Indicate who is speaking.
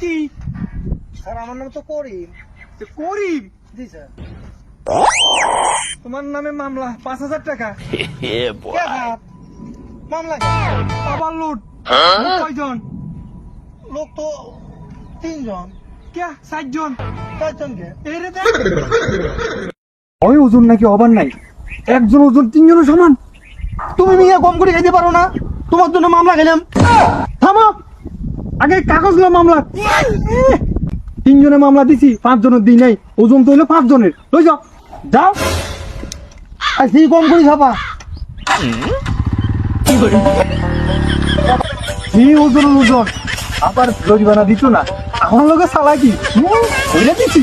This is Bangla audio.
Speaker 1: কি?
Speaker 2: স্যার আমার নাম তো করিম।
Speaker 1: করিম,
Speaker 2: জি স্যার।
Speaker 1: তোমার নামে মামলা 5,000 টাকা।
Speaker 2: কে স্যার? মামলা কি?
Speaker 1: আবার লুট। কয়জন?
Speaker 2: লোক তো 3 জন।
Speaker 1: কে? 7 জন।
Speaker 2: 4 জনকে।
Speaker 1: এই রে দেখ। ওই ওজন নাকি হবার নাই, একজন ওজন 3 জনের সমান।
Speaker 2: তুমি মিয়া কম করে খাইতে পারো না? তোমার জন্য মামলা খেলাম।
Speaker 1: থামো, আগে কাগজ লো মামলা। 3 জনের মামলা দিছি, 5 জনের দিই নাই। ওজন তো হইলো 5 জনের। লই যাও, যাও।
Speaker 2: আর সেই কম করে খাবা।
Speaker 1: কি ওজন ওজন আবার জরিমানা দিত না, আমার লগে চালাকি কইরা দিছি।